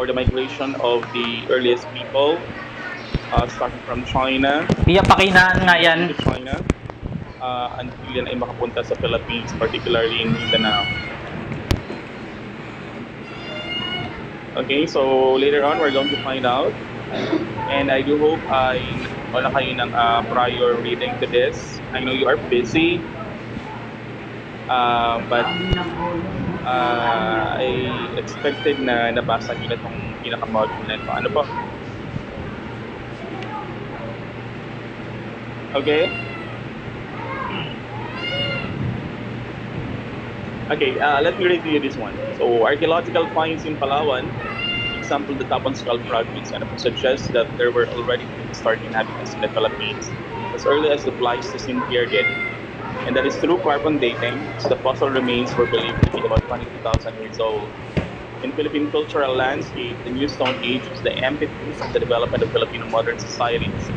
or the migration of the earliest people, starting from China, Iyapakinaan nga yan. to China, until yan ay makapunta sa Philippines, particularly in Mindanao. Okay, so later on, we're going to find out. And I do hope ay wala kayo ng prior reading to this. I know you are busy, but I expected na nabasa nyo na itong pinaka-module na ito. Ano po? Okay? Okay, let me read to you this one. So, archaeological finds in Palawan, example, the Tapon skull fragments, and suggests that there were already prehistoric inhabitants in the Philippines as early as the Pleistocene period. And that is through carbon dating, so the fossil remains were believed to be about 22,000 years old. In Philippine cultural landscape, the New Stone Age was the impetus of the development of Filipino modern societies.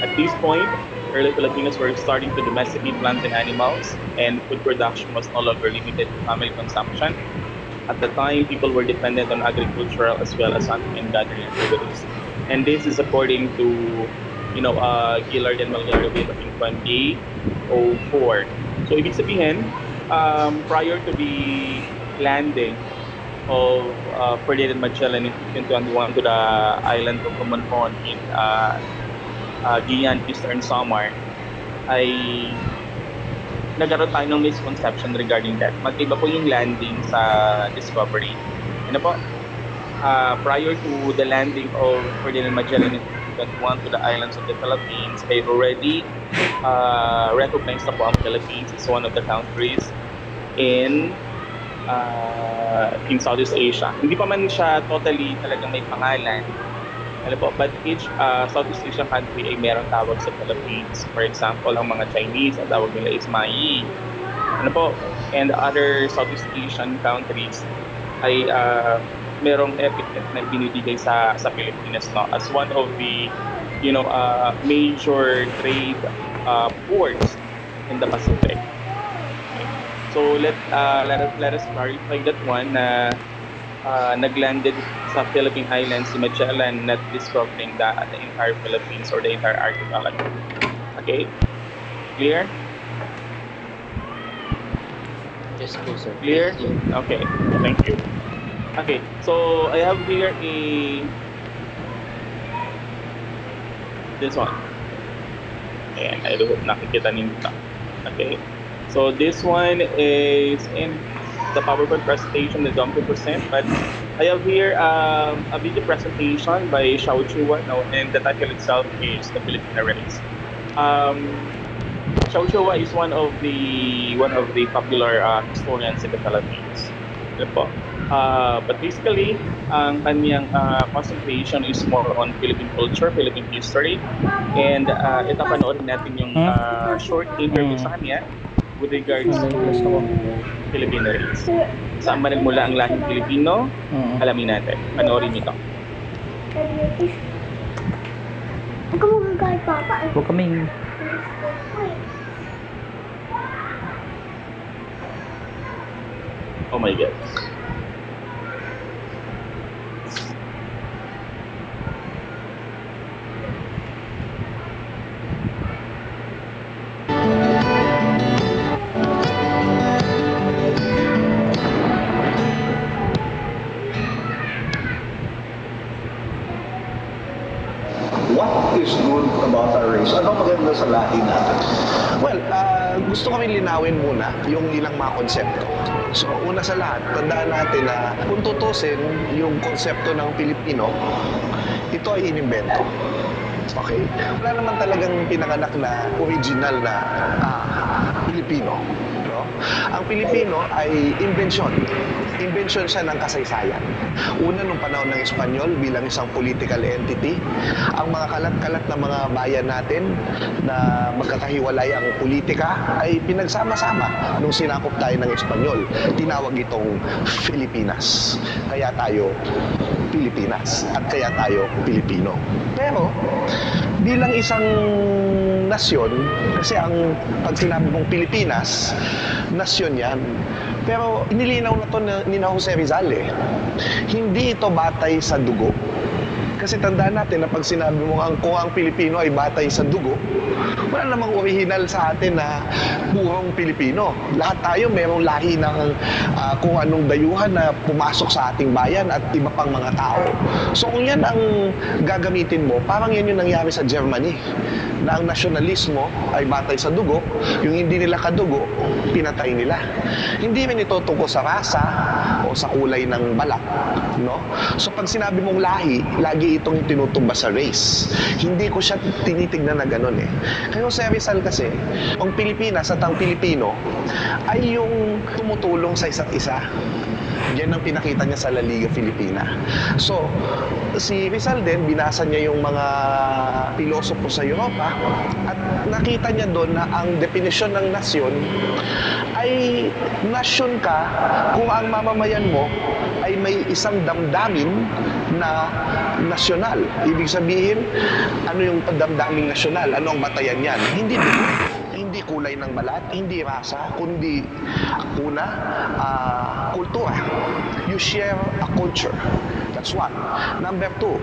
At this point, early Filipinos were starting to domesticate plants and animals, and food production was no longer limited to family consumption. At the time, people were dependent on agricultural as well as hunting and gathering activities. And this is according to, Gillard and Malgaro back in 2004. So, ibig sabihin, prior to the landing of Ferdinand Magellan in 1521 to the island of Comonfon in Guiana, Eastern Samar, ay nagkaroon tayo ng misconception regarding that. Magkaiba po yung landing sa discovery. Ano po? Prior to the landing of Ferdinand Magellan in 1521 to the islands of the Philippines, they already recognized na po ang Philippines as one of the countries in Southeast Asia. Hindi pa man siya totally talagang may pangalan, ano po, but each Southeast Asian country ay merong tawag sa Philippines. For example, ang mga Chinese, ang tawag nila is Mai. Ano po, and other Southeast Asian countries ay merong epithet na binibigay sa Pilipinas, no, as one of the major trade ports in the Pacific. Okay. So let us clarify that one na naglanded sa Philippine Islands si Magellan, not discovering the entire Philippines or the entire archipelago. Okay? Clear? Yes po, sir. Clear? Okay. Thank you. Okay. So, I have here this one. Ayan. I do hope nakikita ninyo ito. Okay. So, this one is in the PowerPoint presentation that don't present, but I have here a video presentation by Xiao Chua, and the title itself is The Filipino Race. Xiao Chua is one of the popular historians in the Philippines. But basically, ang kanyang concentration is more on Philippine culture, Philippine history, and ito panoorin natin yung short interview sa kanya with regards to Filipino race. Saan ba nagmula ang lahing Pilipino? Alamin natin. Panoorin nito. Huwag ka magagalit, Papa. Huwag kaming... Oh my God. What is good about our race? Ano maganda sa lahi natin? Well, gusto kami linawin muna yung ilang mga konsepto. So, una sa lahat, tandaan natin na kung tutusin yung konsepto ng Pilipino, ito ay inimbento. Okay? Wala naman talagang pinanganak na original na Pilipino. No? Ang Pilipino ay imbensyon. Imbensyon siya ng kasaysayan. Una, nung panahon ng Espanyol bilang isang political entity, ang mga kalat-kalat na mga bayan natin na magkakahiwalay ang politika ay pinagsama-sama nung sinakop tayo ng Espanyol. Tinawag itong Filipinas. Kaya tayo Pilipinas at kaya tayo Pilipino. Pero bilang isang nasyon, kasi pag sinabi mong Pilipinas, nasyon yan, Pero inilinaw na to ni na Jose Rizal eh. Hindi ito batay sa dugo. Kasi tandaan natin na pag sinabi mo kung ang Pilipino ay batay sa dugo, wala namang original sa atin na purong Pilipino. Lahat tayo mayroong lahi ng kung anong dayuhan na pumasok sa ating bayan at iba pang mga tao. So kung yan ang gagamitin mo, parang yan yung nangyari sa Germany, na ang nasyonalismo ay batay sa dugo, yung hindi nila kadugo, pinatay nila. Hindi rin ito tungkol sa rasa o sa kulay ng balat, no? So pag sinabi mong lahi, lagi itong tinutumba sa race. Hindi ko siya tinitignan na ganun eh. Kaya Jose Rizal kasi, ang Pilipinas at ang Pilipino ay yung tumutulong sa isa't isa. Yan ang pinakita niya sa La Liga Filipina. So, si Rizal din, binasa niya yung mga pilosopo sa Europa at nakita niya doon na ang definisyon ng nasyon ay nasyon ka kung ang mamamayan mo ay may isang damdamin na nasyonal. Ibig sabihin, ano yung damdaming nasyonal? Ano ang batayan yan? Hindi kulay ng balat, hindi rasa, kundi kultura. You share a culture. That's one. Number two,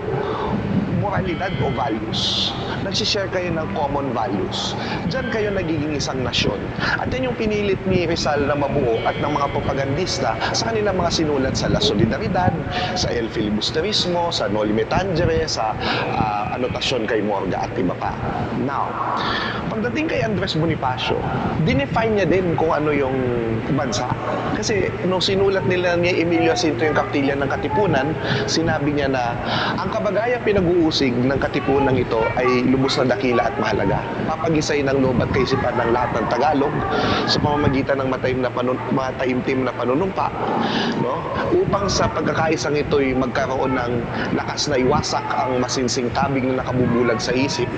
moralidad o values. Nagsishare kayo ng common values. Diyan kayo nagiging isang nasyon. At yan yung pinilit ni Rizal na mabuo at ng mga propagandista sa kanilang mga sinulat sa La Solidaridad, sa El Filibusterismo, sa Noli Me Tangere, sa Anotasyon kay Morga at iba pa. Now, pagdating kay Andres Bonifacio, dinefine niya din kung ano yung bansa. Kasi nung sinulat nila ni Emilio Jacinto yung Kaptilya ng Katipunan, sinabi niya na ang kabagayan pinag-uusig ng katipunan ito ay lubos na dakila at mahalaga. Papagisay ng loob at kaisipan ng lahat ng Tagalog sa pamamagitan ng mataimtim na panunumpa, no? Upang sa pagkakaisang ito'y magkaroon ng lakas na iwasak ang masinsing tabig na nakabubulag sa isip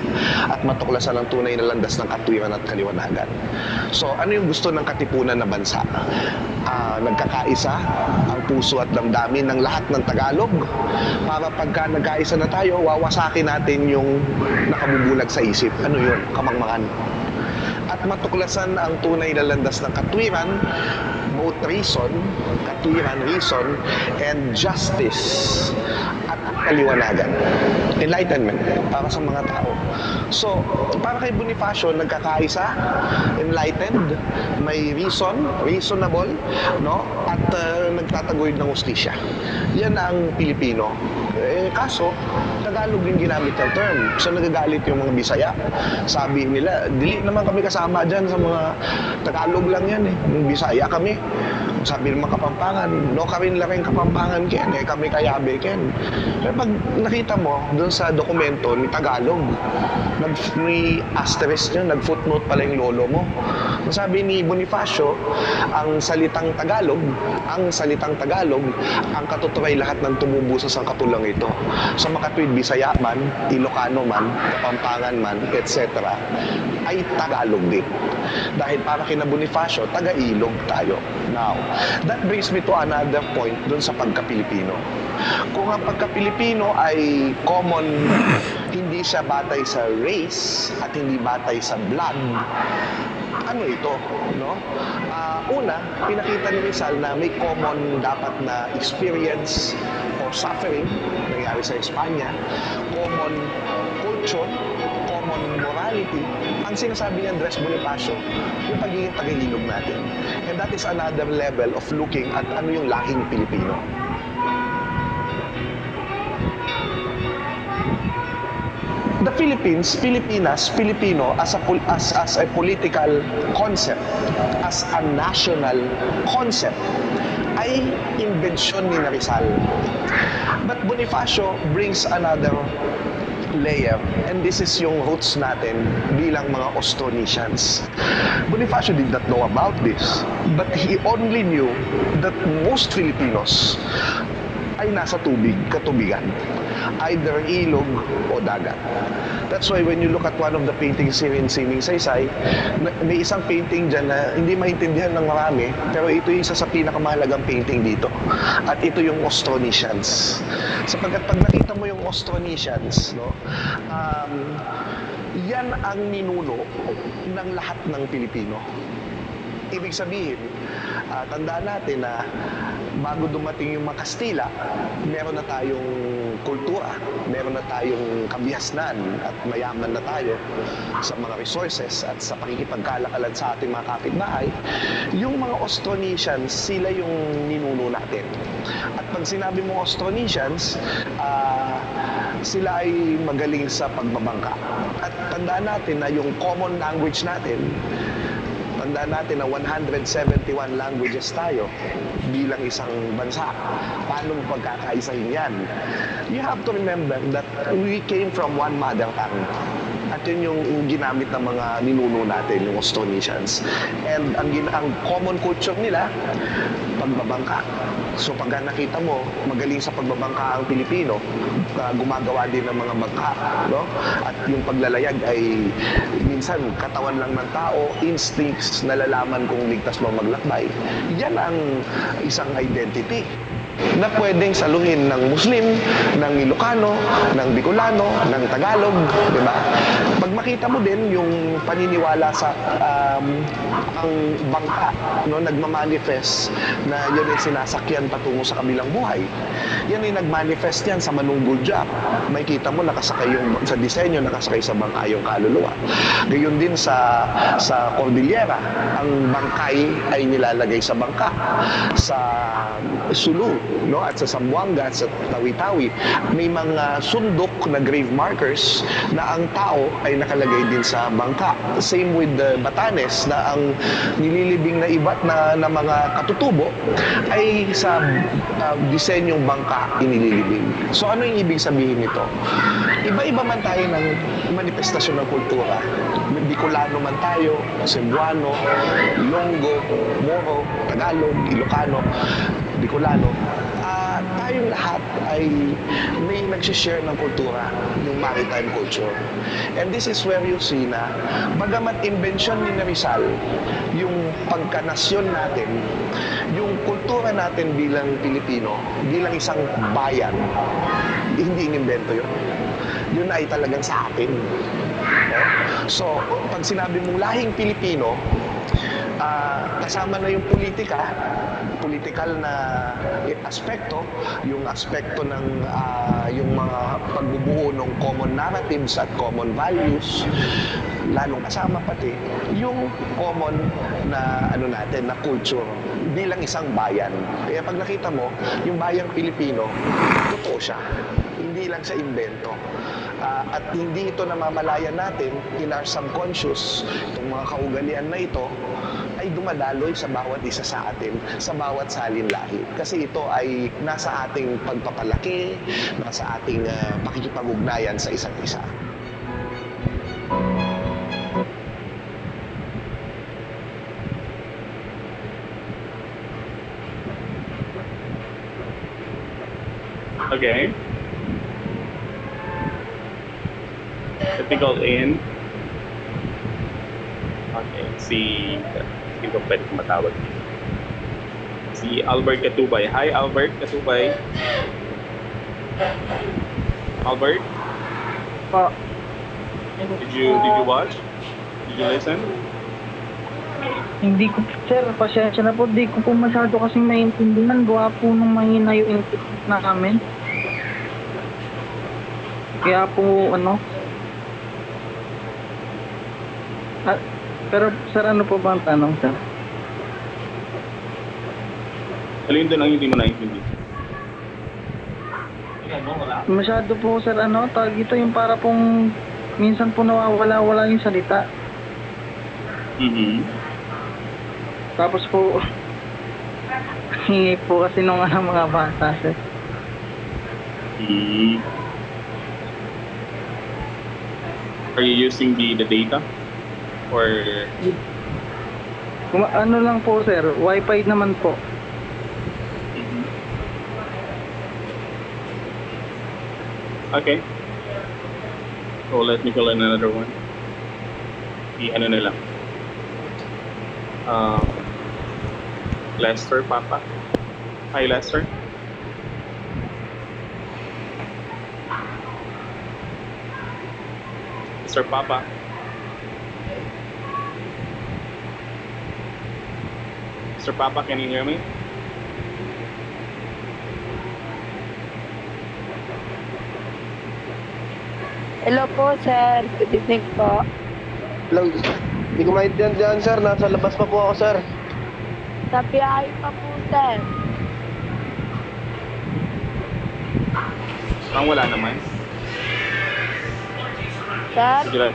at matuklasan ang tunay na landas ng katwiran at kaliwanagan. So, ano yung gusto ng katipunan na bansa? Nagkakaisa ang puso at damdamin ng lahat ng Tagalog para pagka nagkaisa na tayo, wawasakin natin yung nakabubulag sa isip. Ano yun? Kamangmangan. At matuklasan ang tunay na landas ng katwiran, both reason, katwiran, reason, and justice at kaliwanagan. Enlightenment para sa mga tao. So, para kay Bonifacio, nagkakaisa, enlightened, may reason, reasonable, no? At nagtataguyod ng hustisya. Yan ang Pilipino. Kaso, Tagalog yung ginamit ng term. So, nagagalit yung mga Bisaya. Sabi nila, dili naman kami kasama dyan sa mga Tagalog lang yan eh. Yung Bisaya kami. Sabi ng mga Kapampangan, no ka rin lang Kapampangan ken, kami kayabe ken. Pero pag nakita mo doon sa dokumento ni Tagalog, may asterisk yun, nag-footnote pala yung lolo mo. Sabi ni Bonifacio, ang salitang Tagalog, ang katuturay lahat ng tumubuso sa katulang ito. So makatwid Bisaya man, Ilocano man, Kapampangan man, etc. ay Tagalog din. Dahil para kina Bonifacio, taga-ilog tayo. Now, that brings me to another point dun sa pagka-Pilipino. Kung ang pagka-Pilipino ay common, hindi siya batay sa race at hindi batay sa blood, ano ito, no? Una, pinakita ni Rizal na may common dapat na experience or suffering, nangyari sa Espanya, common culture, common morality. Ang sinasabi ni Andres Bonifacio, yung pagiging tagailog natin. And that is another level of looking at ano yung lahing Pilipino. The Philippines, Pilipinas, Filipino as a political concept, as a national concept, ay imbensyon ni Rizal. But Bonifacio brings another layer, and this is yung roots natin bilang mga Austronesians. Bonifacio did not know about this, but he only knew that most Filipinos ay nasa tubig, katubigan, either ilog o dagat. That's why when you look at one of the paintings here in Sining Saysay, may isang painting dyan na hindi maintindihan ng marami, pero ito yung isa sa pinakamahalagang painting dito. At ito yung Austronesians. Sapagkat pag nakita mo yung Austronesians, no, yan ang ninuno ng lahat ng Pilipino. Ibig sabihin, Tandaan natin na bago dumating yung mga Kastila, meron na tayong kultura, meron na tayong kabihasnan at mayaman na tayo sa mga resources at sa pakikipagkalakalan sa ating mga kapitbahay. Yung mga Austronesians, sila yung ninuno natin. At pag sinabi mo Austronesians, sila ay magaling sa pagbabangka. At tandaan natin na yung common language natin, tandaan natin na 171 languages tayo bilang isang bansa. Paano mo pagkakaisahin yan? You have to remember that we came from one mother tongue. At yun yung ginamit ng mga ninuno natin, yung Austronesians. And ang common culture nila, pagbabangka. So pag nakita mo, magaling sa pagbabangka ang Pilipino, gumagawa din ng mga bangka, no? At yung paglalayag ay minsan katawan lang ng tao, instincts, nalalaman kung ligtas mo maglakbay. Yan ang isang identity na pwedeng saluhin ng Muslim, ng Ilocano, ng Bicolano, ng Tagalog, di ba? Pag makita mo din yung paniniwala sa ang bangka, no, nagmamanifest na yun ay sinasakyan patungo sa kabilang buhay. Yan ay nagmanifest yan sa Manunggul Jack. May kita mo nakasakay yung sa disenyo, nakasakay sa bangka yung kaluluwa. Gayon din sa Cordillera, ang bangkay ay nilalagay sa bangka. Sa Sulu, no, at sa Zamboanga at sa Tawi-Tawi, may mga sundok na grave markers na ang tao ay nakalagay din sa bangka. Same with Batanes, na ang nililibing na iba't na mga katutubo ay sa disenyong bangka inililibing. So ano yung ibig sabihin nito? Iba-iba man tayo ng manifestasyon ng kultura. Bicolano man tayo, Cebuano, Ilonggo, Moro, Tagalog, Ilocano, Bicolano. Tayong lahat ay may nagsishare ng kultura, yung maritime culture. And this is where you see na bagamat imbensyon ni Rizal, yung pagkanasyon natin, yung kultura natin bilang Pilipino, bilang isang bayan, hindi inimbento yun. Yun ay talagang sa atin. So, pag sinabi mong lahing Pilipino, kasama na yung political na aspekto, yung aspekto ng yung mga pagbubuo ng common narratives at common values, lalong kasama pati yung common na natin na culture bilang isang bayan. Kaya pag nakita mo, yung bayang Pilipino, totoo siya. Hindi lang sa invento. At hindi ito namamalayan natin in our subconscious, itong mga kaugalian na ito ay dumadaloy sa bawat isa sa atin, sa bawat salin lahi. Kasi ito ay nasa ating pagpapalaki, nasa ating pakikipag-ugnayan sa isa't isa. Okay. Typical in. Okay, sino pwede kumatawag dito? Si Albert Katubay. Hi, Albert Katubay. Albert? Pa. Did you watch? Did you listen? Hindi ko, sir, pasensya na po. Hindi ko po masyado kasing maintindihan. Gawa po nung mahina yung internet namin. Kaya po, pero, sir, ano po ba ang tanong, sir? Alin doon ang hindi mo naintindihan? Masyado po, sir, tawag ito yung para pong minsan po nawawala-wala yung salita. Mm-hmm. Tapos po, hingi po kasi nung mga bata, sir. Mm-hmm. Are you using the data? Or Ano lang po, sir, Wi-Fi naman po. okay. So let me call another one. Ano na lang. Lester Papa. Hi, Lester. Mr. Papa. Mr. Papa, can you hear me? Hello po, sir. Good evening po. Hello. Hindi ko maintindihan, sir. Nasa labas pa po ako, sir. Sa biyahe pa po, sir. Parang wala naman. Sir? Sige lang.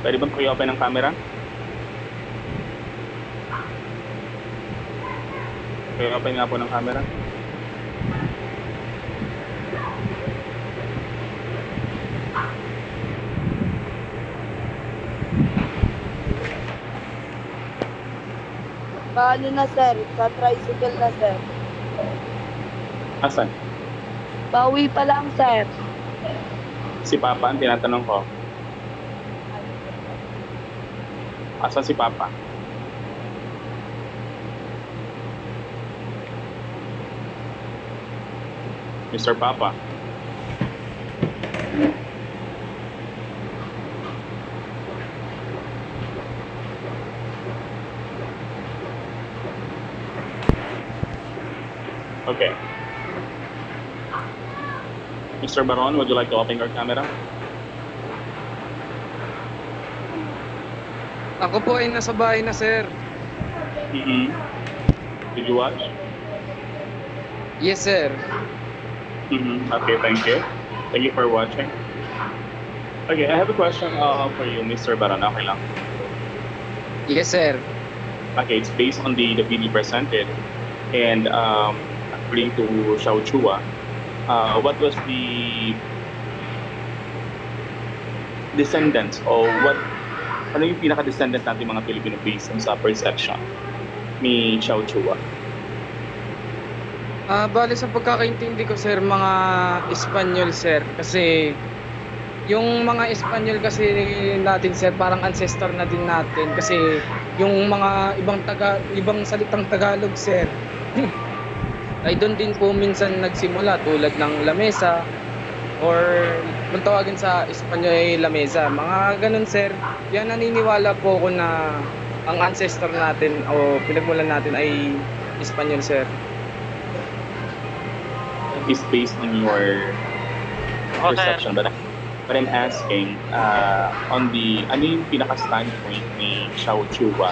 Pwede bang i-open ang camera? I-open nga po ng camera. Paano na, sir? Sa tricycle na, sir. Asan? Pauwi pa lang, sir. Si Papa ang tinatanong ko. Asan si Papa? Mr. Papa. Okay. Mr. Baron, would you like to open your camera? Ako po ay nasa bahay na, sir. Mm-hmm. Did you watch? Yes, sir. Mm-hmm. Okay, thank you. Thank you for watching. Okay, I have a question for you, Mr. Baron. Okay lang. Yes, sir. Okay, it's based on the video presented. And according to Xiao Chua, what was the descendants or ano yung pinaka-descendant natin mga Filipino based on sa perception ni Xiao Chua? Bale sa pagkakaintindi ko, sir, mga Espanyol, sir. Kasi yung mga Espanyol kasi natin, sir, parang ancestor na din natin. Kasi yung mga ibang salitang Tagalog, sir, ay doon din po minsan nagsimula, tulad ng lamesa or kung tawagin sa Espanyol ay lamesa. Mga ganun, sir. Yan, naniniwala po ako na ang ancestor natin o pinagmulan natin ay Espanyol, sir. Is based on your perception, but I'm asking on the ano yung pinaka-standpoint ni Xiao Chua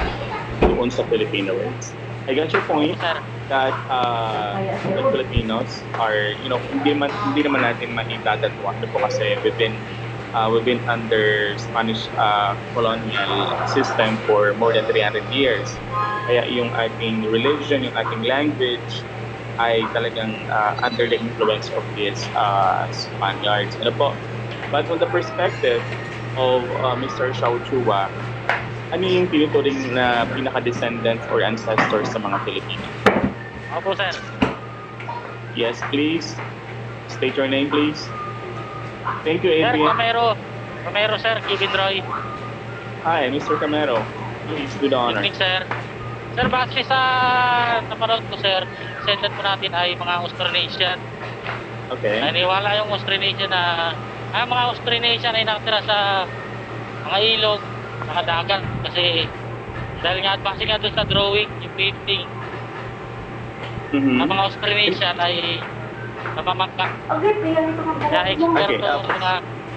doon sa Filipino words. I got your point that the Filipinos are, hindi naman natin maitatatuan po kasi we've been under Spanish colonial system for more than 300 years. Kaya yung ating religion, yung ating language ay talagang under the influence of these Spaniards. Ano po? But from the perspective of Mr. Xiao Chua, ano yung tinuturing na pinaka-descendants or ancestors sa mga Pilipino? Opo, sir. Yes, please. State your name, please. Thank you, Sir, Adrian. Camero, sir. Kevin Roy. Hi, Mr. Camero. Please do the honor. Evening, sir. Sir, base sa napanood ko, sir, descendant po natin ay mga Austronesian. Okay. Naniwala yung Austronesian na ang mga Austronesian ay nakatira sa mga ilog, mga dagat. Kasi dahil nga, base nga doon sa drawing, yung painting, Mhm. ang mga Austronesian ay namamangka. Okay, pinalito ka pala. Kaya expert Okay, po mga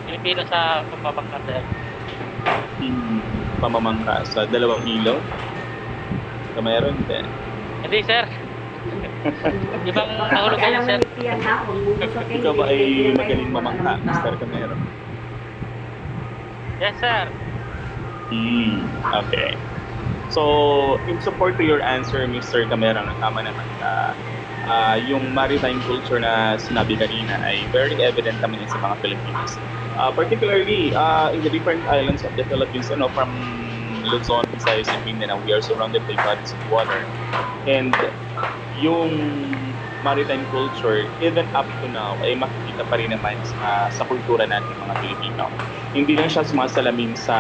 Pilipino sa pamamangka, sir. Pamamangka sa dalawang ilaw. So, mayroon din. Hindi, sir. Ibang nahulog kayo, sir. Ikaw ba ay magaling mamangka, Mr. Camero? Yes, sir. Okay. So, in support to your answer, Mr. Camero, tama naman na yung maritime culture na sinabi kanina ay very evident naman yun sa mga Filipinos. Particularly, in the different islands of the Philippines, from Luzon, Visayas, and Mindanao, we are surrounded by bodies of water. And yung maritime culture, even up to now, ay makikita pa rin naman sa kultura natin mga Pilipino. Hindi lang siya sumasalamin sa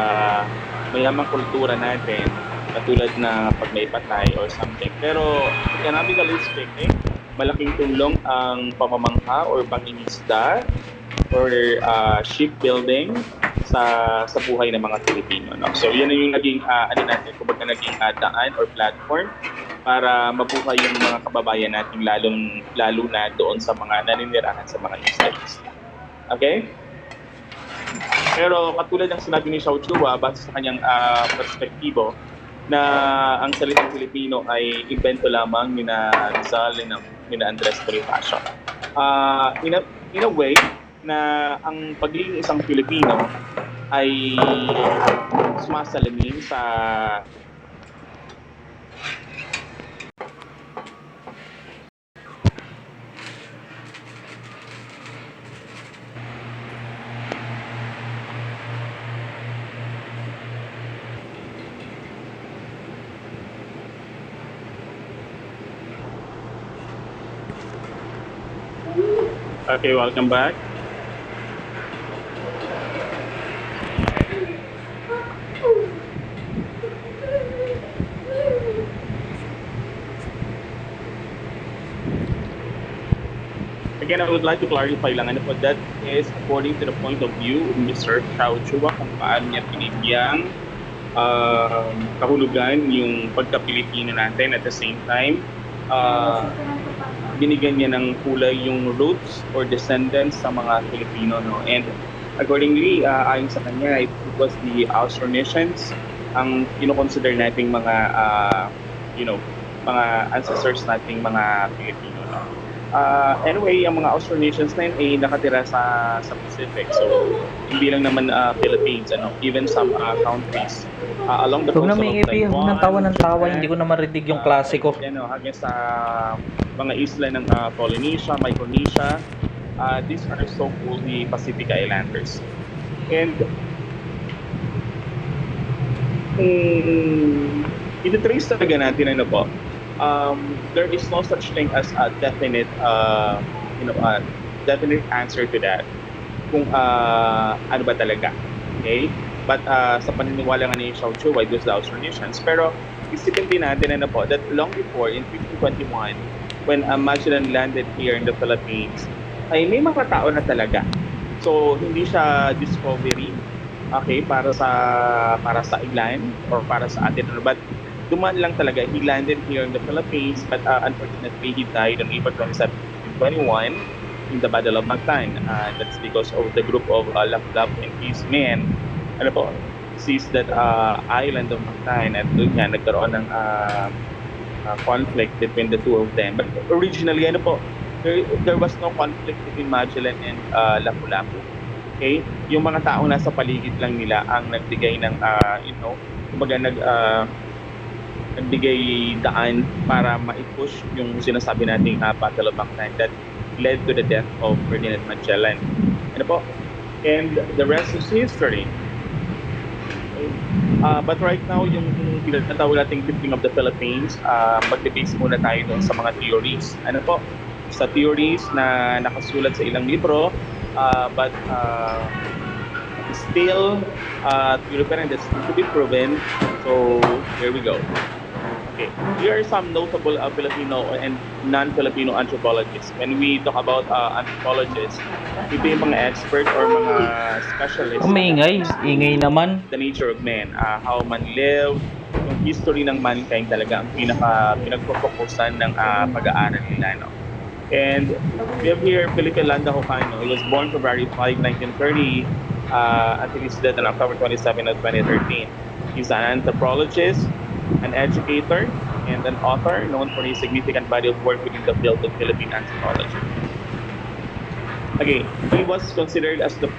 mayamang kultura natin, katulad na pag may patay or something. Pero economically speaking, malaking tulong ang pamamangha or pangingisda or shipbuilding sa buhay ng mga Pilipino. No? So yan yung naging kumbaga naging daan or platform para mabuhay yung mga kababayan natin lalo na doon sa mga naninirahan sa mga islas. Okay? Pero katulad ng sinabi ni Xiao Chua, base sa kanyang perspektibo, na ang salitang Filipino ay invento lamang ni na Rizal and ni na Andres Bonifacio. In a way, na ang pagiging isang Filipino ay sumasalamin sa Okay, welcome back. Again, I would like to clarify lang, that is according to the point of view of Mr. Xiao Chua kung paano niya pinigyang kahulugan yung pagka-Pilipino natin. At the same time, binigyan niya ng kulay yung roots or descendants sa mga Pilipino. No? And accordingly, ayon sa kanya, it was the Austronesians ang kinoconsider nating mga, mga ancestors nating mga Pilipino. No? Anyway, ang mga Austronesians na yun ay nakatira sa Pacific. So, hindi lang naman Philippines, even some countries along the coast of Taiwan. Huwag ng tawa, hindi ko na marinig yung klase ko. Hanggang sa mga isla ng Polynesia, Micronesia, these are so-called the Pacific Islanders. And ititrace talaga natin there is no such thing as a definite definite answer to that kung ano ba talaga, okay? But sa paniniwala nga ni Xiao Chua, it was the Austronesians. Pero isipin din natin that long before, in 1521, when Magellan landed here in the Philippines, ay may mga tao na talaga. So hindi siya discovery, okay, para sa ilan or para sa atin, but dumaan lang talaga. He landed here in the Philippines, but unfortunately, he died on April 27, 1921 in the Battle of Mactan. That's because of the group of Lapu-Lapu and his men, seized that island of Mactan. At doon nga, nagkaroon ng conflict between the two of them. But originally, there was no conflict between Magellan and Lapu-Lapu. Okay? Yung mga taong nasa paligid lang nila ang nagbigay ng, kumbaga nagbigay daan para ma-push yung sinasabi nating Battle of Mactan that led to the death of Ferdinand Magellan. And the rest is history. Okay. But right now, yung tinatawag nating Flipping of the Philippines, mag-base muna tayo doon sa mga theories. Sa theories na nakasulat sa ilang libro, but still, that's to be proven. So, here we go. Okay. Here are some notable Filipino and non-Filipino anthropologists. When we talk about anthropologists, ito yung mga expert or mga specialists. Ingay naman. The nature of man, how man lived, yung history ng mankind talaga ang pinagpo-focusan ng pag-aaral nila. No? And we have here Felipe Landa Jocano. He was born February 5, 1930 until his death on October 27 of 2013. He's an anthropologist, an educator, and an author known for his significant body of work within the field of Philippine anthropology. Again, he was considered as the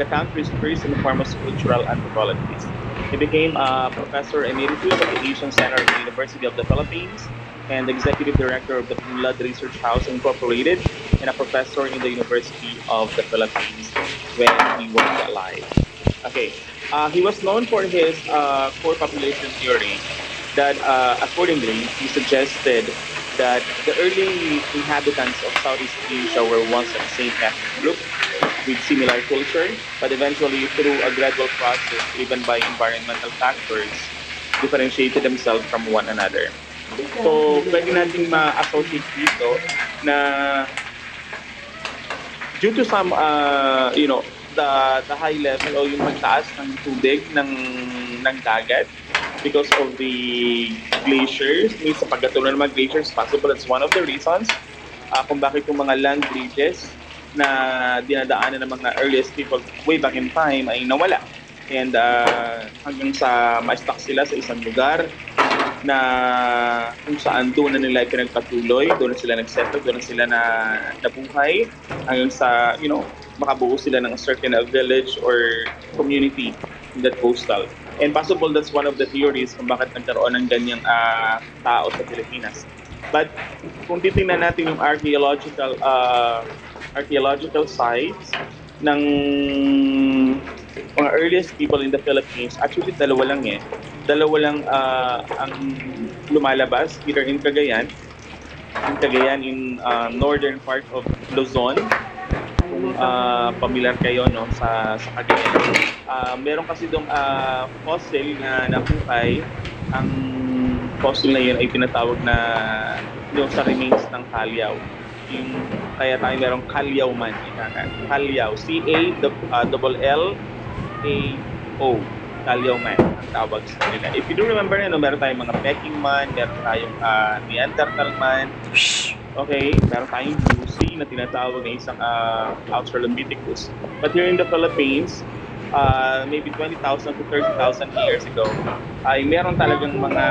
country's first and foremost cultural anthropologist. He became a professor emeritus at the Asian Center of the University of the Philippines and executive director of the Punlad Research House Incorporated and a professor in the University of the Philippines when he was alive. Okay, he was known for his core population theory that accordingly, he suggested that the early inhabitants of Southeast Asia were once the same ethnic group with similar culture, but eventually through a gradual process driven by environmental factors, differentiated themselves from one another. So, pwede nating ma-associate dito na due to some, the high level o yung pagtaas ng tubig ng dagat because of the glaciers. May sa pagkatuloy ng mga glaciers, possible that's one of the reasons kung bakit yung mga land bridges na dinadaanan ng mga earliest people way back in time ay nawala. And hanggang sa ma-stuck sila sa isang lugar na kung saan doon na nila pinagpatuloy, doon na sila nag-settle, doon na sila nabuhay hanggang sa, makabuo sila ng a certain village or community in that coastal. And possible that's one of the theories kung bakit nagkaroon ng ganyang tao sa Pilipinas. But kung titingnan natin yung archaeological sites ng mga earliest people in the Philippines, actually dalawa lang ang lumalabas, either in Cagayan in northern part of Luzon, kung pamilyar kayo sa Cagayan. Meron kasi dong fossil na nakuhay. Ang fossil na yun ay tinatawag na yung sa remains ng Callao. Kaya tayo merong Callao man. Callao. C-A-L-L-A-O. Callao man ang tawag sa kanila. If you do remember, meron tayong mga Peking man, meron tayong Neanderthal man. Okay, meron tayong Lucy na tinatawag na isang Australopithecus. But here in the Philippines, maybe 20,000 to 30,000 years ago, ay meron talagang mga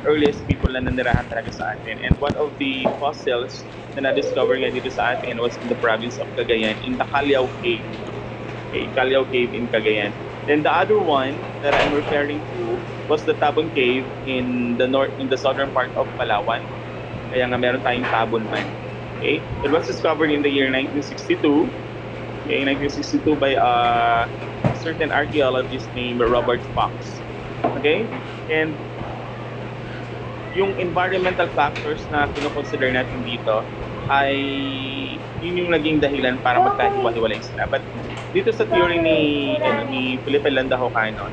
earliest people na nanirahan talaga sa atin. And one of the fossils na na-discover nga dito sa atin was in the province of Cagayan, in the Callao Cave. Okay, Callao Cave in Cagayan. Then the other one that I'm referring to was the Tabon Cave in the southern part of Palawan. Kaya nga meron tayong Tabon man. Okay? It was discovered in the year 1962. Okay, 1962 by a certain archaeologist named Robert Fox. Okay? And yung environmental factors na kino-consider natin dito ay yun yung naging dahilan para magkahiwa-hiwalay sila. But dito sa theory ni Felipe Landahocano,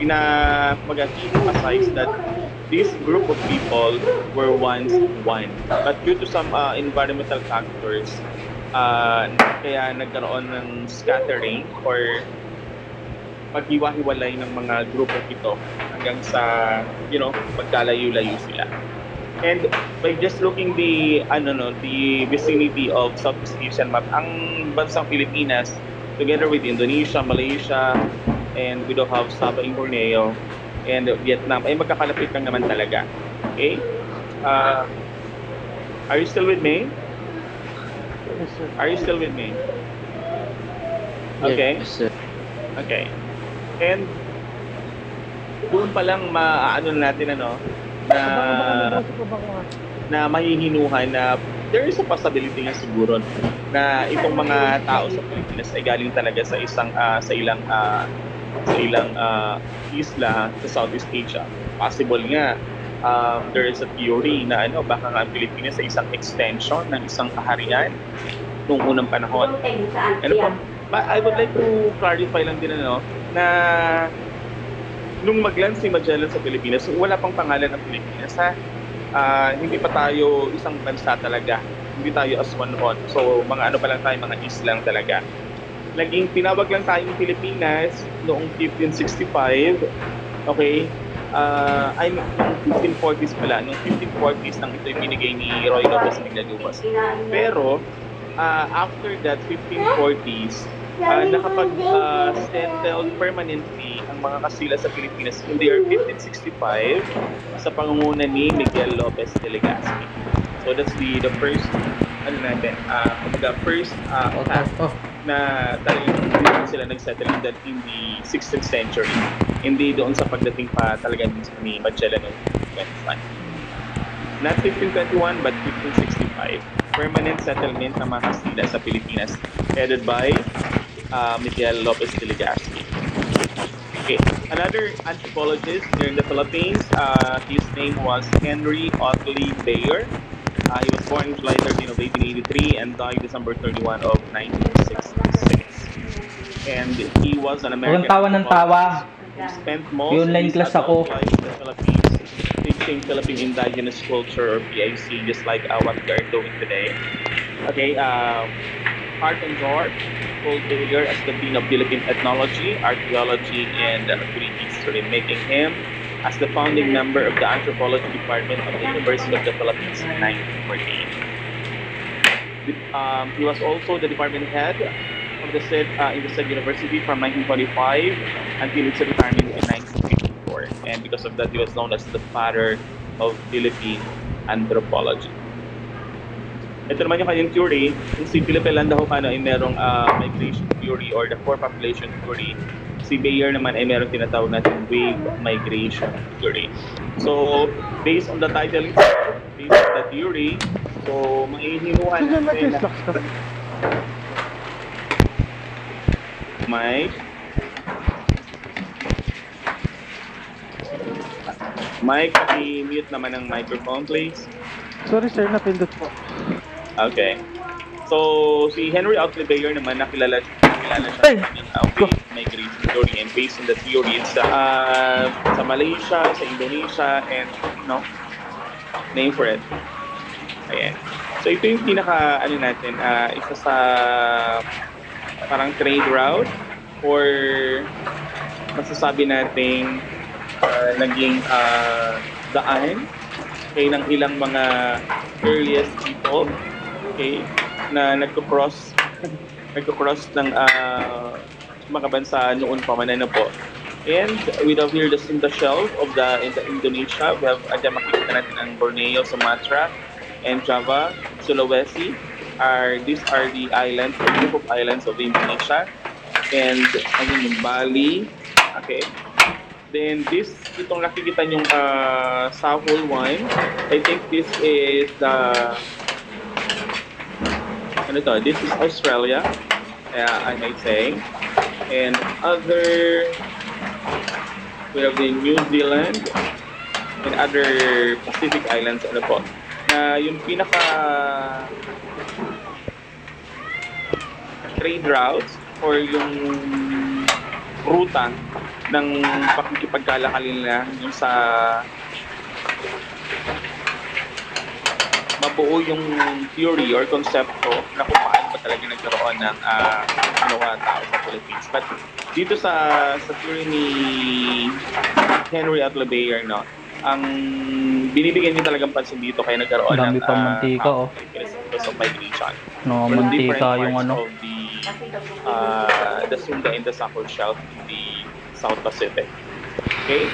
emphasize that this group of people were once one. But due to some environmental factors, kaya nagkaroon ng scattering or paghiwa-hiwalay ng mga grupo ito hanggang sa, magkalayo-layo sila. And by just looking the vicinity of Southeast Asian map, ang bansang Pilipinas, together with Indonesia, Malaysia, and we do have Sabah in Borneo, and Vietnam, ay magkakalapit lang naman talaga. Okay? Are you still with me? Are you still with me? Okay. Yes, sir. Okay. And doon pa lang natin na mahihinuhan na there is a possibility nga siguro na itong mga tao sa Pilipinas ay galing talaga sa ilang isla sa Southeast Asia. Possible nga there is a theory na baka nga ang Pilipinas ay isang extension ng isang kaharian noong unang panahon. I would like to clarify lang din na nung mag-land si Magellan sa Pilipinas, wala pang pangalan ng Pilipinas hindi pa tayo isang bansa talaga. Hindi tayo as one on. So mga pa lang tayo, mga islang talaga. Naging tinawag lang tayong Pilipinas noong 1565. Okay? Noong 1540s pala. Noong 1540s nang ito binigay ni Roy Lopez Miglagubas. Pero after that 1540s, nakapag-settle permanently ang mga Kastila sa Pilipinas in the year 1565 sa pangunguna ni Miguel Lopez de Legazpi. So that's the first first na talagang sila nag-settle in the 16th century. Hindi doon sa pagdating pa talaga ni Magellan noong 1521. Not 1521 but 1565. Permanent settlement ng mga Kastila sa Pilipinas headed by Miguel Lopez de Legazpi. Okay, another anthropologist here in the Philippines, his name was Henry Otley Bayer. He was born July 13 of 1883 and died December 31 of 1966. And he was an American Tawa who spent most Yung of line his class adult ako. life in the Philippines teaching Philippine indigenous culture or PIC, just like what we are doing today. Okay, Hart and George Paul Taylor as the Dean of Philippine Ethnology, Archaeology, and Greek History, making him as the founding member of the Anthropology Department of the University of the Philippines in 1948. He was also the department head of the said university from 1925 until its retirement in 1954. And because of that, he was known as the father of Philippine anthropology. Ito naman yung kanyang theory. Kung si Philippe Landao ay merong migration theory or the core population theory, si Bayer naman ay merong tinatawag natin wave migration theory. So, based on the title itself, based on the theory, so maihinuhan natin Mike, paki-mute naman ang microphone, please. Sorry sir, napindot po. Okay. So, si Henry Otley Bayer naman, nakilala siya sa wave migration theory, and based on the theory, it's sa Malaysia, sa Indonesia, and, name for it. Ayan. So, ito yung pinaka, isa sa parang trade route or masasabi nating naging daan ng ilang mga earliest people na nagko-cross ng mga bansa noon pa man po. And we have here in the shelf of in the Indonesia, we have makikita natin ang Borneo, Sumatra, and Java, Sulawesi. These are the islands, the group of islands of Indonesia. And yung Bali. Okay. Then itong nakikita yung Sahol one, I think this is this is Australia, I might say. And we have the New Zealand and other Pacific islands, yung pinaka trade routes or yung ruta ng pakikipagkalakal nila yung sa mabuo yung theory or konsepto na kung paano ba talaga nagkaroon ng tao sa Philippines. But dito sa theory ni Henry Otley Bayer, ang binibigyan niya talagang pansin dito kaya nagkaroon ng mantika, because of migration. No, From mantika different yung parts of the Sunda and the Sahol Shelf in the South Pacific. Okay?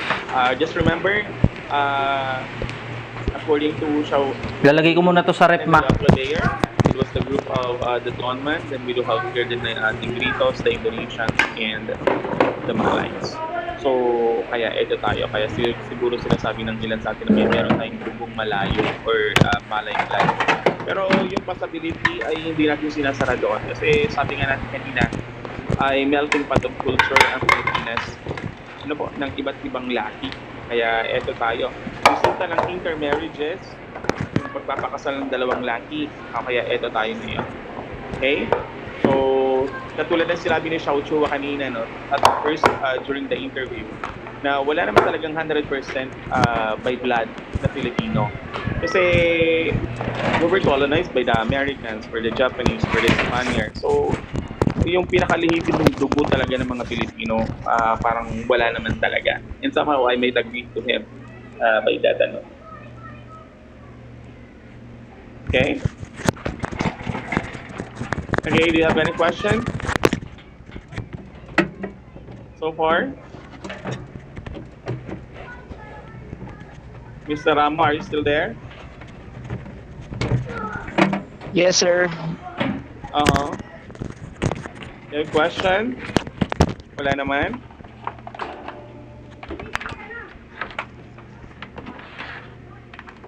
Just remember, according to lalagay ko muna to sa rep, ma. it was the group of the Tonman, then we do have here the Negritos, the Indonesians, and the Malays. So, kaya ito tayo. Kaya siguro sinasabi ng ilan sa atin na meron tayong grupong Malayo or Malay clan. Pero yung possibility ay hindi natin sinasara doon. Kasi sabi nga natin kanina, ay melting pot of culture ang Pilipinas ng iba't ibang lahi. Kaya eto tayo. Resulta ng intermarriages, yung pagpapakasal ng dalawang lahi. Kaya eto tayo ngayon. Okay? So, katulad ng sinabi ni Xiao Chua kanina, at first during the interview, na wala naman talagang 100% by blood na Filipino. Kasi we were colonized by the Americans, for the Japanese, for the Spaniards. So, yung pinakalihipin ng dugo talaga ng mga Pilipino, parang wala naman talaga. And somehow, I made agree to him by that. Okay? Okay, do you have any question so far? Mr. Ramo, are you still there? Yes, sir. You have a question? Wala naman?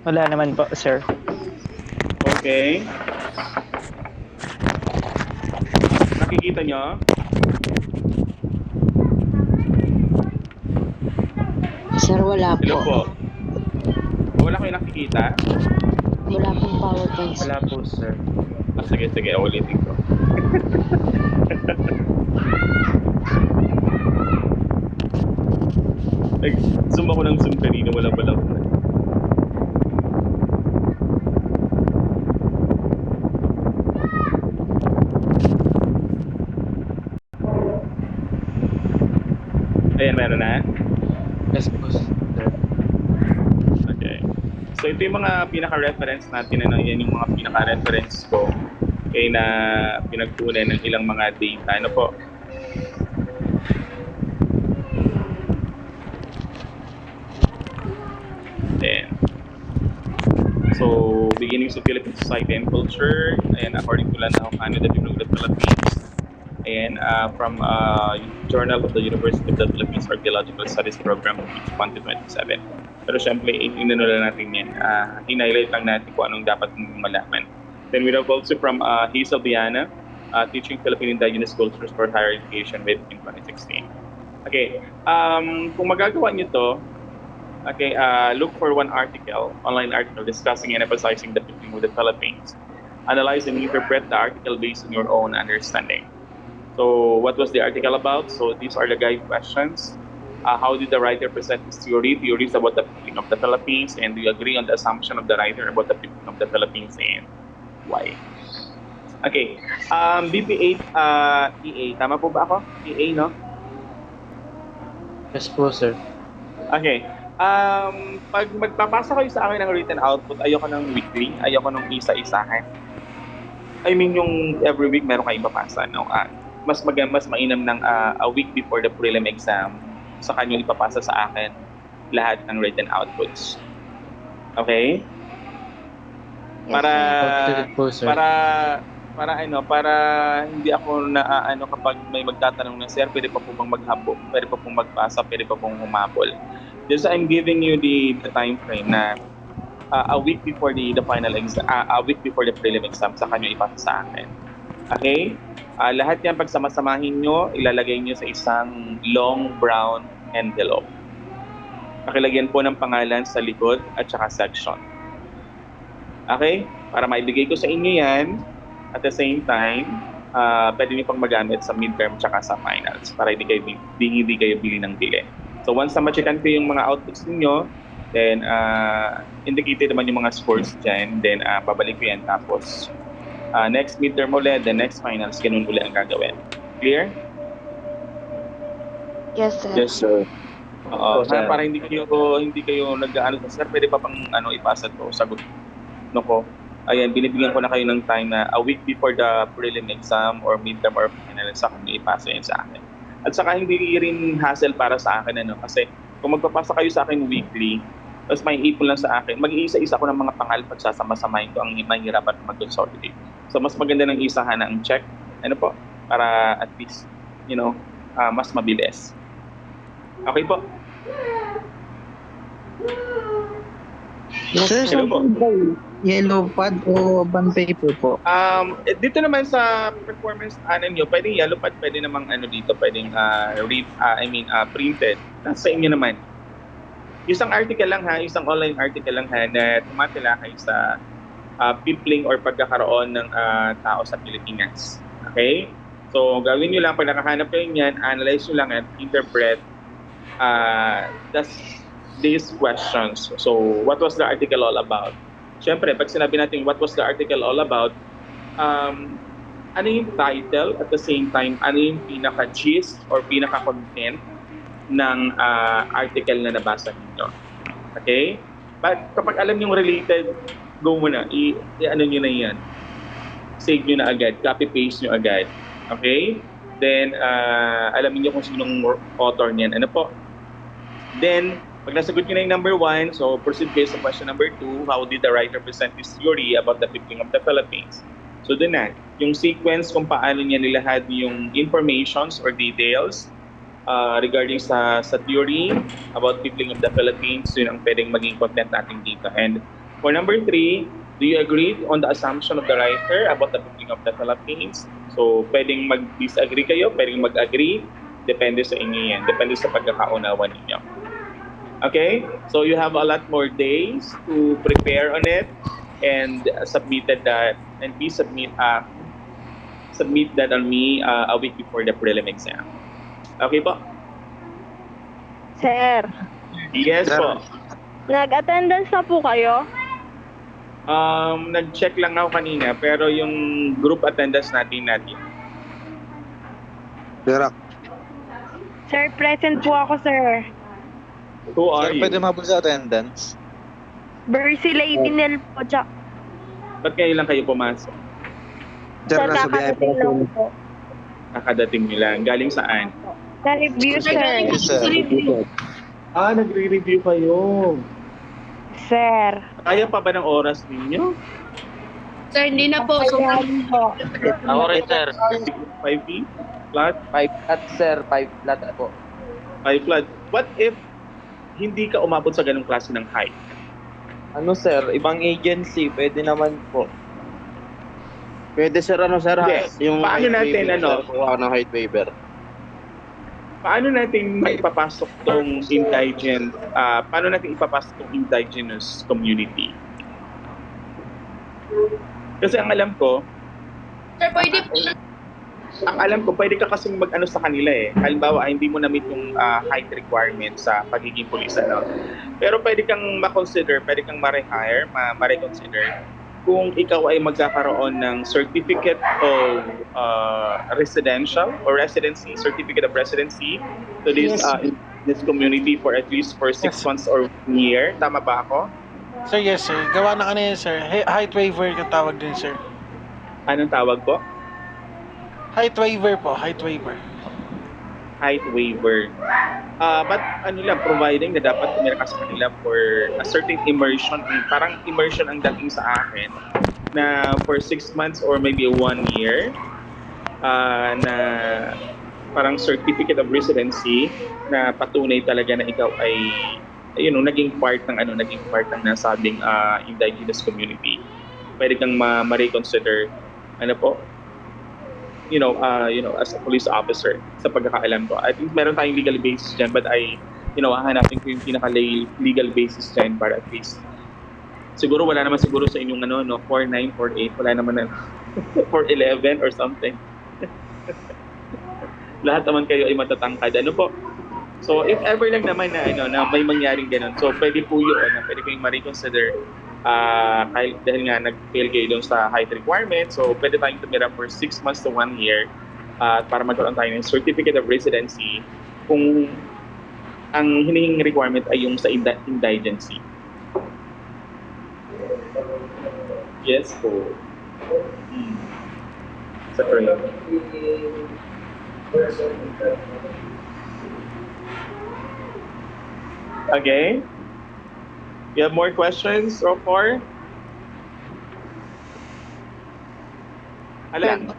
Wala naman po, sir. Okay. Nakikita nyo? Sir, wala Hello po. po. Wala kayo nakikita? Wala pong PowerPoint. Wala po, sir. Sige, ulitin ko. Zoom ako ng zoom kanina, wala pala ako. Ayan, meron na. Yes po, sir. Okay. So ito yung mga pinaka-reference natin, ano, yan yung mga pinaka-reference ko okay, na pinagkunan ng ilang mga data. Ano po? Then, so, beginnings of Philippine society and culture, and according to Lanao Canada, Development of the Philippines, and from Journal of the University of the Philippines Archaeological Studies Program, page 1 to 27. Pero syempre, inunula natin yan. Hinighlight lang natin kung anong dapat mong malaman. Then we have also from Hazel Viana, Teaching Philippine Indigenous Cultures for Higher Education with in 2016. Okay, kung magagawa nyo to, okay, look for one article, online article discussing and emphasizing the people of the Philippines. Analyze and interpret the article based on your own understanding. So, what was the article about? So, these are the guide questions. How did the writer present his theory? Theories about the people of the Philippines, and do you agree on the assumption of the writer about the people of the Philippines and why? Okay, BP8 EA, tama po ba ako? EA, no? Yes po, sir. Okay. Pag magpapasa kayo sa akin ng written output, ayoko ng weekly, ayoko ng isa-isahan. I mean, yung every week meron kayong ipapasa. No? Mas mainam ng a week before the prelim exam, sa kanya ipapasa sa akin lahat ng written outputs. Okay? Para hindi ako na kapag may magtatanong na, sir, pwede pa po bang maghabo, pwede pa pong magpasa, pwede pa pong humabol. Just I'm giving you the time frame na a week before the final exam, a week before the prelim exam, sa kanya ipasa sa akin. Okay? Lahat yan pagsama-samahin nyo, ilalagay nyo sa isang long brown envelope. Pakilagyan po ng pangalan sa likod at saka section. Okay? Para maibigay ko sa inyo yan, at the same time, pwede nyo pang magamit sa midterm tsaka sa finals para hindi kayo bili ng bili. So once na ma-checkan ko yung mga outputs ninyo, then indicated naman yung mga scores dyan, then babalik ko yan. Tapos next midterm ulit, the next finals, ganun ulit ang gagawin. Clear? Yes, sir. Yes, sir. Para hindi kayo nag-aano, sir, pwede pa pang ipasa to, sagot no ko. Ayan, binibigyan ko na kayo ng time na a week before the prelim exam or midterm or final, sa kanya ipasa yan sa akin. At saka hindi rin hassle para sa akin, kasi kung magpapasa kayo sa akin weekly, tapos may ipon lang sa akin, mag-iisa-isa ko ng mga pangal pagsasama-samahin ko, ang mahirapan mag-consolidate. So, mas maganda ng isahan na ang check, para at least, mas mabilis. Okay po? Sir, Hello po. yellow pad o bond paper po? Dito naman sa performance nyo, pwedeng yellow pad, pwede namang dito, pwedeng printed. Nasa inyo naman. Isang article lang isang online article lang na tumatalakay sa peopling or pagkakaroon ng tao sa Pilipinas. Okay? So, gawin nyo lang, pag nakahanap kayo niyan, analyze nyo lang at interpret these questions. So, what was the article all about? Siyempre, pag sinabi natin what was the article all about, ano yung title, at the same time, ano yung pinaka-gist or pinaka-content ng article na nabasa ninyo. Okay? But kapag alam yung related, go muna. I-ano nyo na yan. Save nyo na agad. Copy-paste nyo agad. Okay? Then, alamin nyo kung sinong author niyan. Ano po? Then, pag nasagot nyo na yung number 1, so proceed kayo sa question number 2, how did the writer present his theory about the peopling of the Philippines? So, doon na. Yung sequence kung paano niya nilahad yung informations or details regarding sa theory about peopling of the Philippines, yun ang pwedeng maging content natin dito. And for number 3, do you agree on the assumption of the writer about the peopling of the Philippines? So, pwedeng mag-disagree kayo, pwedeng mag-agree, depende sa inyo yan, depende sa pagkakaunawa ninyo. Okay? So, you have a lot more days to prepare on it and submit that on me a week before the prelim exam. Okay po? Sir, Yes po. nag-attendance na po kayo? Nag-check lang ako kanina, pero yung group attendance natin. Berak. Sir, present po ako, sir. Who are Sir, you? pwede mabul sa attendance? Bercy Lady Nel po, Jack. Ba't ngayon lang kayo pumasok? Sir, Sa nasa biyahe kakarating po. lang po. Kakadating nyo lang. Galing saan? Sa review, sir. Yes, sir. Nagre-review kayo. Sir. Kaya pa ba ng oras ninyo? Sir, hindi na po. Ayan po. Ako rin, sir. 5 feet? Flat? 5 flat, sir. 5 flat po. 5 flat. What if hindi ka umabot sa ganung klase ng height? Ano, sir? Ibang agency. Pwede naman po. Pwede, sir. Ano, sir? Yes. Paano natin, ano? Kuha ng height waiver. Paano natin maipapasok tong indigent, paano natin ipapasok tong indigenous community? Kasi ang alam ko, Sir, pwede pwede ka kasing mag-ano sa kanila eh. Halimbawa, hindi mo na-meet yung height requirement sa pagiging pulis, ano. Pero pwede kang ma-consider, pwede kang ma-rehire, ma-reconsider kung ikaw ay magkakaroon ng certificate of residential or residency, certificate of residency to this this community for at least for 6 months or 1 year. Tama ba ako? Sir, yes, sir. Gawa na kanina, sir. Height waiver yung tawag din, sir. Anong tawag po? Height waiver po, height waiver. Height waiver. But ano lang, providing na dapat tumira ka sa kanila for a certain immersion, parang immersion ang dating sa akin, na for 6 months or maybe 1 year, na parang certificate of residency na patunay talaga na ikaw ay naging part ng nasabing indigenous community. Pwede kang ma-reconsider as a police officer sa pagkakaalam ko. I think meron tayong legal basis dyan, but hahanapin ko yung pinaka-legal basis dyan para at least siguro wala naman sa inyong 49, 48, wala naman na 411 or something. Lahat naman kayo ay matatangkad. Ano po? So, if ever lang naman na may mangyaring ganun, so pwede po yun, pwede kayong ma-reconsider dahil nga nag-fail kayo doon sa height requirement, so pwede tayong tumira for 6 months to 1 year para magkaroon tayo ng certificate of residency kung ang hinihing requirement ay yung sa indigency. Yes po. Sa train. Okay. You have more questions so far? Alan?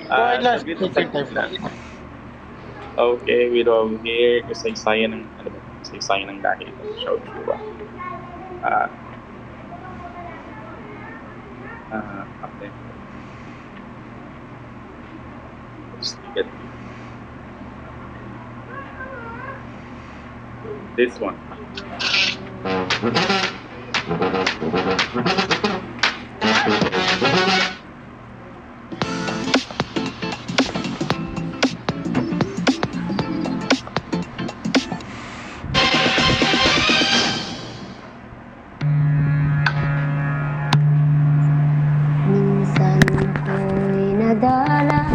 Take time. Okay, we don't hear kasaysayan ng dahil. Show ko ba? Okay. Let's get this one. Minsan ko'y nadala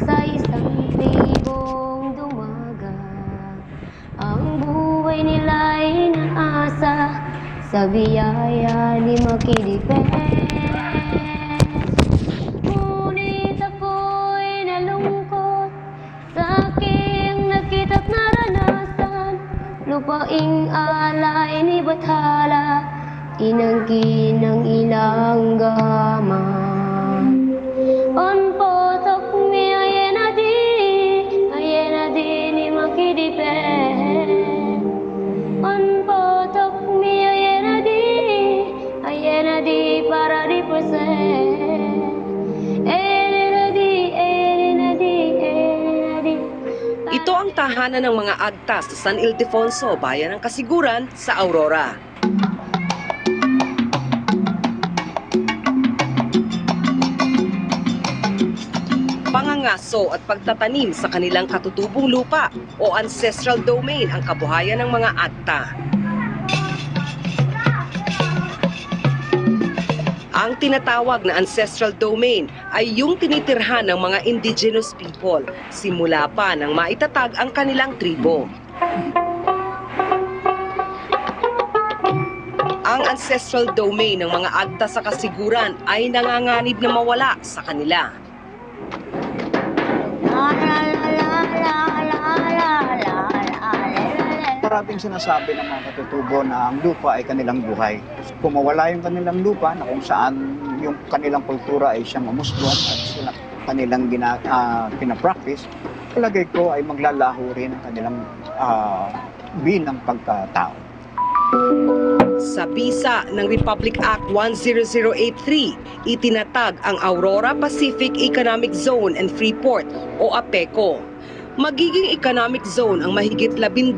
sa isang tribong dumaga. Ang buhay nila'y naasa sa biyaya ni Makidipes. Ngunit ako'y nalungkot sa aking nakita't naranasan. Lupaing alay ni Bathala, inangkin ng ilang gaman. On potok mi ayena di ni Makidipes. On potok mi ayena di para represent. Ayena di. Ito ang tahanan ng mga agtas sa San Ildefonso, bayan ng Kasiguran sa Aurora. Pangangaso at pagtatanim sa kanilang katutubong lupa o ancestral domain ang kabuhayan ng mga agta. Ang tinatawag na ancestral domain ay yung tinitirhan ng mga indigenous people simula pa nang maitatag ang kanilang tribo. Ang ancestral domain ng mga agta sa kasiguran ay nanganganib na mawala sa kanila. Maraming sinasabi ng mga katutubo na ang lupa ay kanilang buhay. Kung mawala yung kanilang lupa, na kung saan yung kanilang kultura ay siyang umusbong at sila kanilang pinapractice, palagay ko ay maglalaho rin ang kanilang bilang pagkatao. Sa bisa ng Republic Act 10083, itinatag ang Aurora Pacific Economic Zone and Freeport o APECO. Magiging economic zone ang mahigit 12,000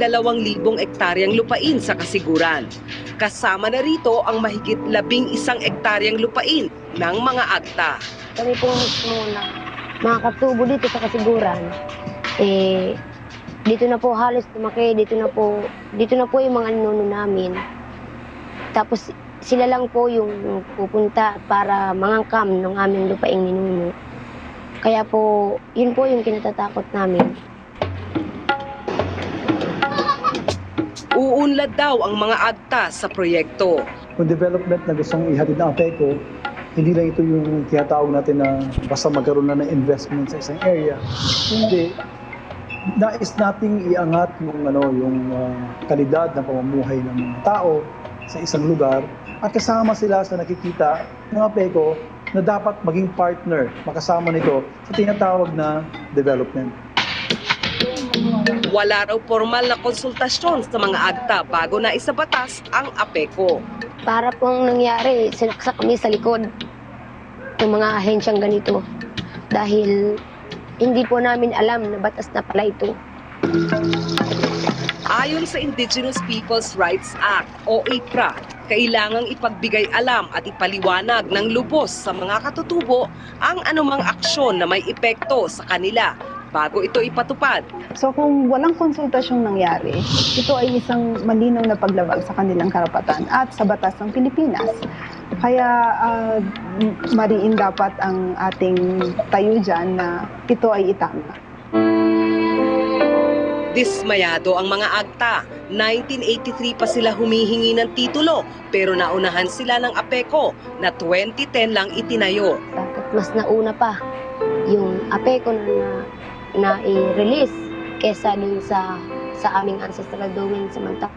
ektaryang lupain sa kasiguran. Kasama na rito ang mahigit 11 ektaryang lupain ng mga agta. Kami po mismo na mga katubo dito sa kasiguran, dito na po halos lumaki, dito na po yung mga ninuno namin. Tapos sila lang po yung pupunta para mangangkam ng aming lupaing ninuno. Kaya po, yun po yung kinatatakot namin. Uunlad daw ang mga agta sa proyekto. Kung development na gustong ihatid ng APECO, hindi lang ito yung tinatawag natin na basta magkaroon na ng investment sa isang area. Hindi. Nais nating iangat yung kalidad ng pamumuhay ng mga tao sa isang lugar at kasama sila sa nakikita ng APECO na dapat maging partner, makasama nito sa tinatawag na development. Wala raw formal na konsultasyon sa mga agta bago na isabatas ang APECO. Para pong nangyari, sinaksak kami sa likod ng mga ahensyang ganito. Dahil hindi po namin alam na batas na pala ito. Ayon sa Indigenous Peoples' Rights Act o IPRA, kailangang ipagbigay alam at ipaliwanag ng lubos sa mga katutubo ang anumang aksyon na may epekto sa kanila bago ito ipatupad. So kung walang konsultasyong nangyari, ito ay isang malinaw na paglabag sa kanilang karapatan at sa batas ng Pilipinas. Kaya mariin dapat ang ating tayo dyan na ito ay itama. Dismayado ang mga agta. 1983 pa sila humihingi ng titulo pero naunahan sila ng APECO na 2010 lang itinayo. Dapat mas nauna pa yung APECO na i-release kesa dun sa aming ancestral domain samantala.